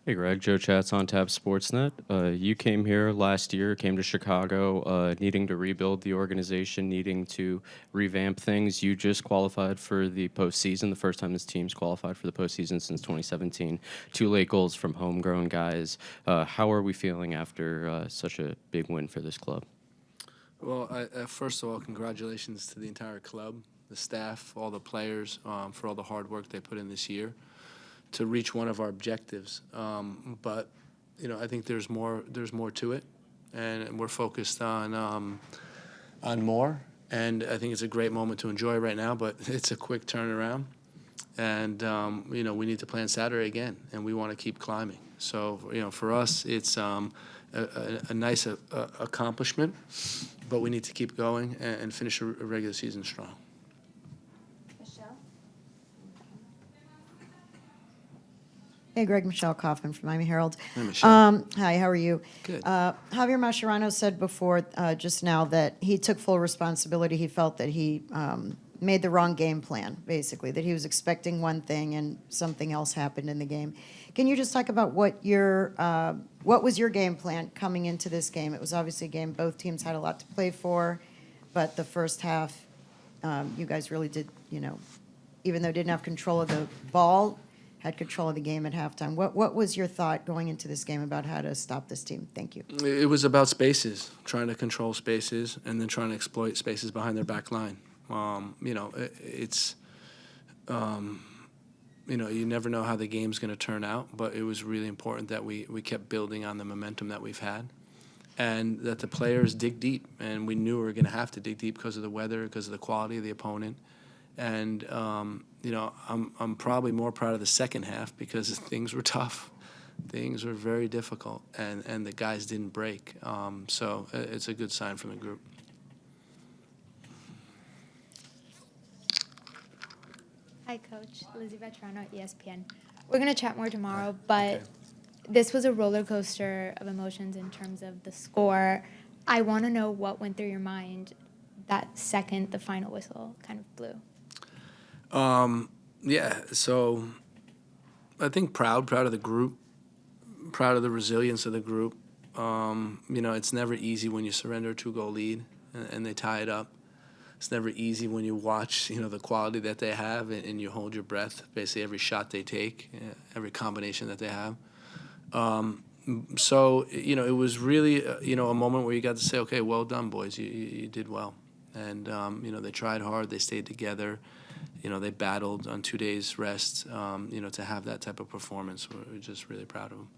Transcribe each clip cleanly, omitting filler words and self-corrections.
Hey Greg, Joe Chats on Tab Sportsnet. You came here last year, came to Chicago, needing to rebuild the organization, needing to revamp things. You just qualified for the postseason, the first time this team's qualified for the postseason since 2017. Two late goals from homegrown guys. How are we feeling after such a big win for this club? Well, first of all, congratulations to the entire club, the staff, all the players for all the hard work they put in this year to reach one of our objectives. But I think there's more to it, and we're focused on more. And I think it's a great moment to enjoy right now, but it's a quick turnaround. And we need to play on Saturday again, and we want to keep climbing. So for us, it's a nice accomplishment, but we need to keep going and finish a regular season strong. Hey, Greg, Michelle Kaufman from Miami Herald. Hey, Michelle. Hi, how are you? Good. Javier Mascherano said before just now that he took full responsibility. He felt that he made the wrong game plan, basically, that he was expecting one thing and something else happened in the game. Can you just talk about what was your game plan coming into this game? It was obviously a game both teams had a lot to play for, but the first half, you guys really did, even though didn't have control of the ball, had control of the game at halftime. What was your thought going into this game about how to stop this team? Thank you. It was about spaces, trying to control spaces, and then trying to exploit spaces behind their back line. It's you never know how the game's going to turn out, but it was really important that we kept building on the momentum that we've had, and that the players dig deep. And we knew we were going to have to dig deep because of the weather, because of the quality of the opponent. And I'm probably more proud of the second half because things were tough. Things were very difficult, and the guys didn't break. So it's a good sign from the group. Hi, Coach. Lizzie Veterano at ESPN. We're going to chat more tomorrow, but this was a roller coaster of emotions in terms of the score. I want to know what went through your mind that second the final whistle kind of blew. So I think proud of the group, proud of the resilience of the group. It's never easy when you surrender a 2-goal lead and they tie it up. It's never easy when you watch, the quality that they have and you hold your breath, basically every shot they take, every combination that they have. It was really, a moment where you got to say, okay, well done, boys. You did well. And, they tried hard. They stayed together. They battled on 2 days rest, to have that type of performance. We're just really proud of them.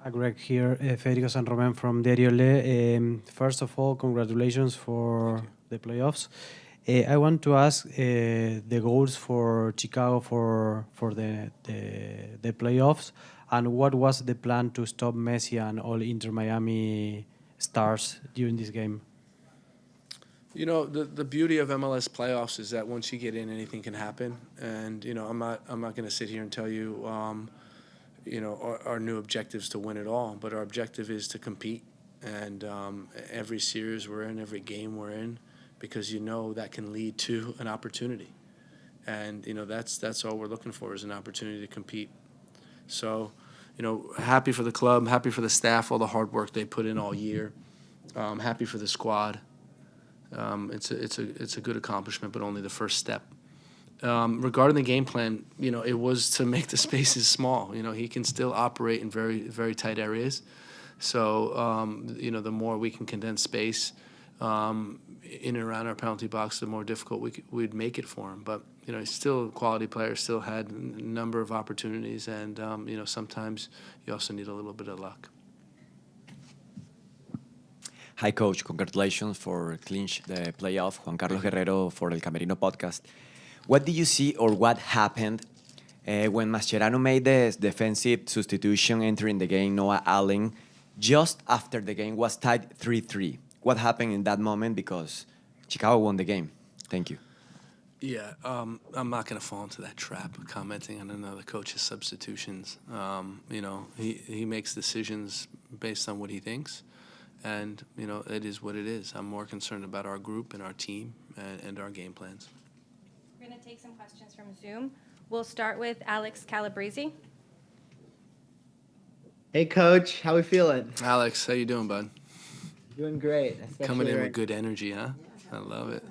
Hi, Greg here, Federico San Roman from Diario Le. First of all, congratulations for the playoffs. I want to ask the goals for Chicago for the playoffs, and what was the plan to stop Messi and all Inter Miami stars during this game? The beauty of MLS playoffs is that once you get in, anything can happen. And I'm not going to sit here and tell you, our new objectives to win it all. But our objective is to compete. And every series we're in, every game we're in, because that can lead to an opportunity. And that's all we're looking for is an opportunity to compete. So, happy for the club, happy for the staff, all the hard work they put in all year. Happy for the squad. It's a good accomplishment, but only the first step. Regarding the game plan, it was to make the spaces small. He can still operate in very, very tight areas. So, the more we can condense space in and around our penalty box, the more difficult we'd make it for him. But, he's still a quality player, still had a number of opportunities. And, sometimes you also need a little bit of luck. Hi, Coach. Congratulations for clinch the playoff. Juan Carlos Guerrero for El Camerino podcast. What did you see or what happened when Mascherano made the defensive substitution entering the game, Noah Allen, just after the game was tied 3-3? What happened in that moment? Because Chicago won the game. Thank you. Yeah, I'm not going to fall into that trap of commenting on another coach's substitutions. He makes decisions based on what he thinks. And, it is what it is. I'm more concerned about our group and our team and our game plans. We're going to take some questions from Zoom. We'll start with Alex Calabrese. Hey, Coach. How we feeling? Alex, how you doing, bud? Doing great. Coming in right with good energy, huh? I love it.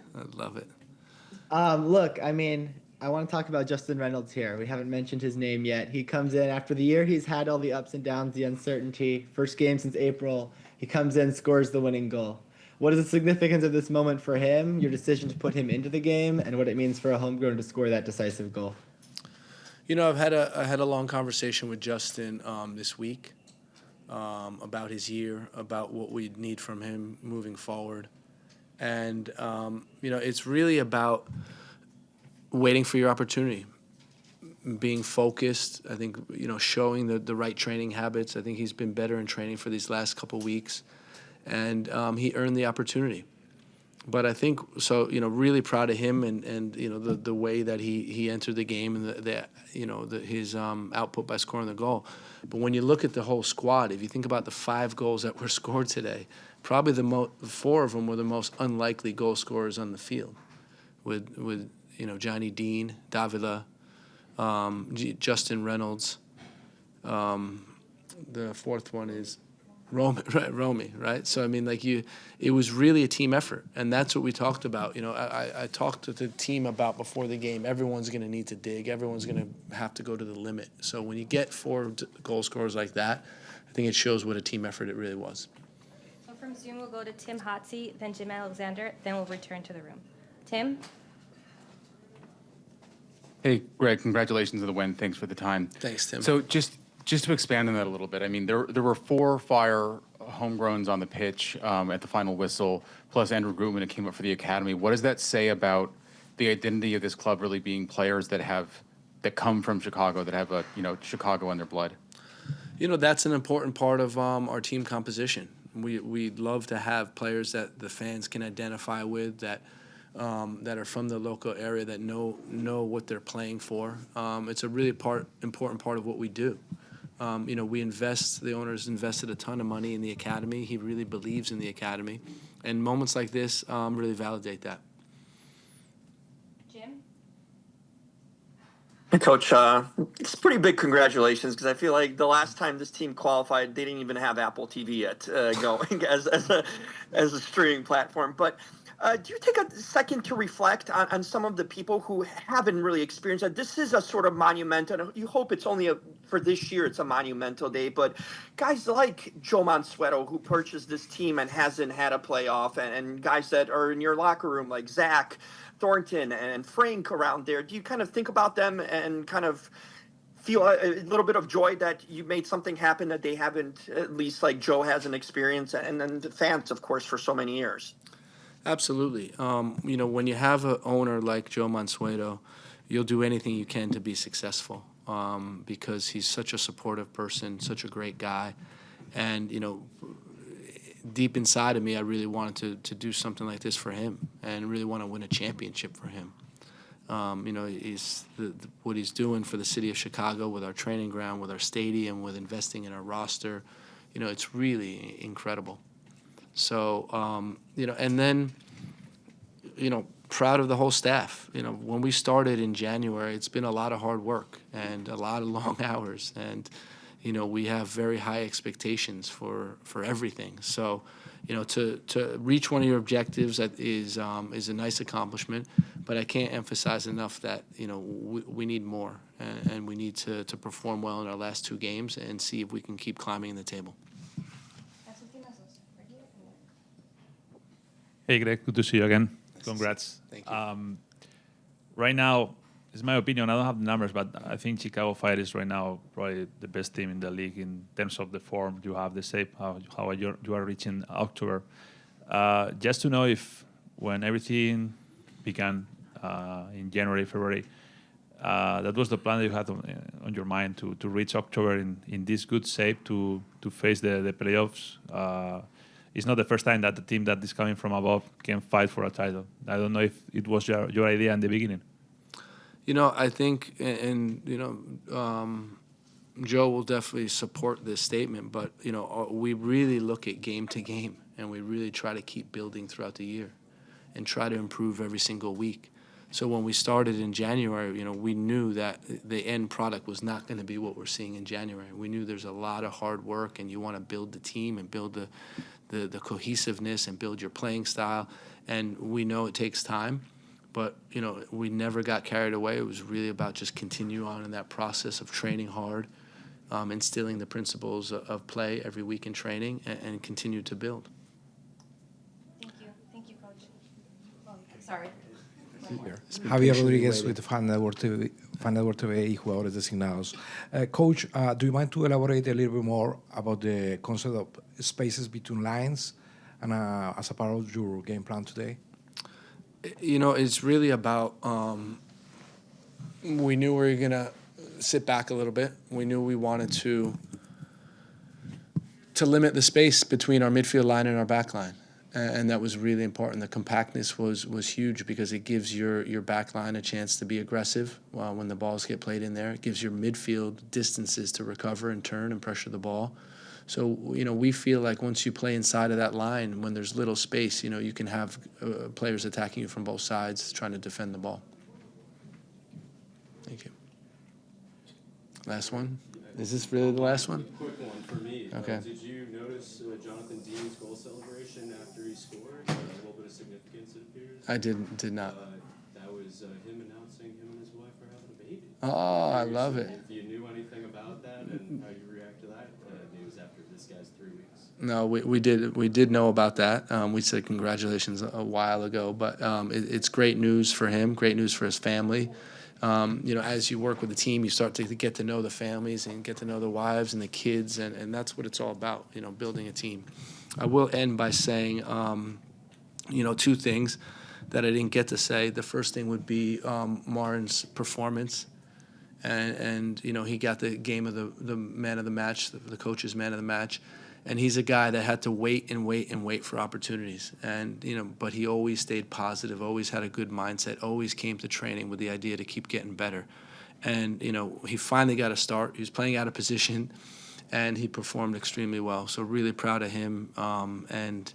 Look, I want to talk about Justin Reynolds here. We haven't mentioned his name yet. He comes in after the year. He's had all the ups and downs, the uncertainty. First game since April. He comes in, scores the winning goal. What is the significance of this moment for him, your decision to put him into the game, and what it means for a homegrown to score that decisive goal? I had a long conversation with Justin this week about his year, about what we need from him moving forward. And, it's really about waiting for your opportunity, being focused. I think, showing the right training habits. I think he's been better in training for these last couple weeks. And he earned the opportunity. But I think, really proud of him and the way that he entered the game and his output by scoring the goal. But when you look at the whole squad, if you think about the 5 goals that were scored today, probably 4 of them were the most unlikely goal scorers on the field, with Johnny Dean, Davila, Justin Reynolds. The fourth one is Romy, right? So it was really a team effort, and that's what we talked about. I talked to the team about before the game. Everyone's going to need to dig. Everyone's going to have to go to the limit. So when you get 4 goal scorers like that, I think it shows what a team effort it really was. So from Zoom, we'll go to Tim Hotze, then Jim Alexander, then we'll return to the room. Tim? Hey, Greg, congratulations on the win. Thanks for the time. Thanks, Tim. So just to expand on that a little bit, there were 4 Fire homegrowns on the pitch at the final whistle, plus Andrew Grutman who came up for the academy. What does that say about the identity of this club really being players that come from Chicago, that have Chicago in their blood? That's an important part of our team composition. We'd love to have players that the fans can identify with, that are from the local area, that know what they're playing for. It's a really important part of what we do. The owners invested a ton of money in the academy. He really believes in the academy. And moments like this really validate that. Jim? Hey, Coach, it's pretty big congratulations, because I feel like the last time this team qualified, they didn't even have Apple TV yet going as a streaming platform. But do you take a second to reflect on some of the people who haven't really experienced that? This is a sort of monumental, you hope it's only for this year, it's a monumental day, but guys like Joe Mansueto, who purchased this team and hasn't had a playoff, and guys that are in your locker room like Zach Thornton and Frank around there, do you kind of think about them and kind of feel a little bit of joy that you made something happen that they haven't, at least like Joe hasn't experienced, and then the fans, of course, for so many years? Absolutely. When you have an owner like Joe Mansueto, you'll do anything you can to be successful, because he's such a supportive person, such a great guy. And, deep inside of me, I really wanted to do something like this for him and really want to win a championship for him. What he's doing for the city of Chicago with our training ground, with our stadium, with investing in our roster, it's really incredible. So, and then, proud of the whole staff. When we started in January, it's been a lot of hard work and a lot of long hours. And, we have very high expectations for everything. So, to reach one of your objectives is a nice accomplishment. But I can't emphasize enough that, we need more. And we need to perform well in our last 2 games and see if we can keep climbing in the table. Hey, Greg, good to see you again. Congrats. Thank you. Right now, it's my opinion. I don't have the numbers, but I think Chicago Fire is right now probably the best team in the league in terms of the form you have, the shape, how you are reaching October. Just to know if when everything began in January, February, that was the plan that you had on your mind to reach October in this good shape to face the playoffs. It's not the first time that the team that is coming from above can fight for a title. I don't know if it was your idea in the beginning. I think, Joe will definitely support this statement, but, we really look at game to game. and we really try to keep building throughout the year and try to improve every single week. So when we started in January, we knew that the end product was not going to be what we're seeing in January. We knew there's a lot of hard work, and you want to build the team and build the cohesiveness and build your playing style. And we know it takes time, but we never got carried away. It was really about just continue on in that process of training hard, instilling the principles of play every week in training, and continue to build. Thank you, Coach. Oh, sorry. Javier Rodríguez with Fan Network TV y jugadores designados. Coach, do you mind to elaborate a little bit more about the concept of spaces between lines and as a part of your game plan today? It's really about, we knew we were going to sit back a little bit. We knew we wanted to limit the space between our midfield line and our back line. And that was really important. The compactness was huge because it gives your back line a chance to be aggressive when the balls get played in there. It gives your midfield distances to recover and turn and pressure the ball. So, we feel like once you play inside of that line, when there's little space, you can have players attacking you from both sides trying to defend the ball. Thank you. Last one? Is this really the last one? Quick one for me. Okay. Did you notice Jonathan Dean's goal celebration after he scored? A little bit of significance, it appears. I did not. That was him announcing him and his wife are having a baby. Oh, I love it. If you knew anything about that and how you react to that news after this guy's 3 weeks. No, we did know about that. We said congratulations a while ago, but it's great news for him, great news for his family. As you work with the team, you start to get to know the families and get to know the wives and the kids, and that's what it's all about, building a team. I will end by saying, two things that I didn't get to say. The first thing would be Marin's performance, and he got the game of the man of the match, the coach's man of the match. And he's a guy that had to wait and wait and wait for opportunities. And, but he always stayed positive, always had a good mindset, always came to training with the idea to keep getting better. And, he finally got a start. He was playing out of position, and he performed extremely well. So really proud of him and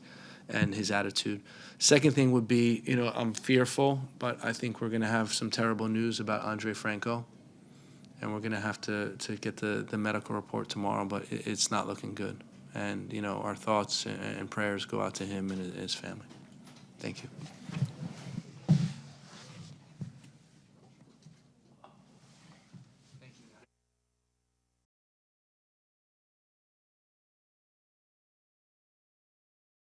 his attitude. Second thing would be, I'm fearful, but I think we're going to have some terrible news about Andre Franco. And we're going to have to get the medical report tomorrow, but it's not looking good. And, our thoughts and prayers go out to him and his family. Thank you.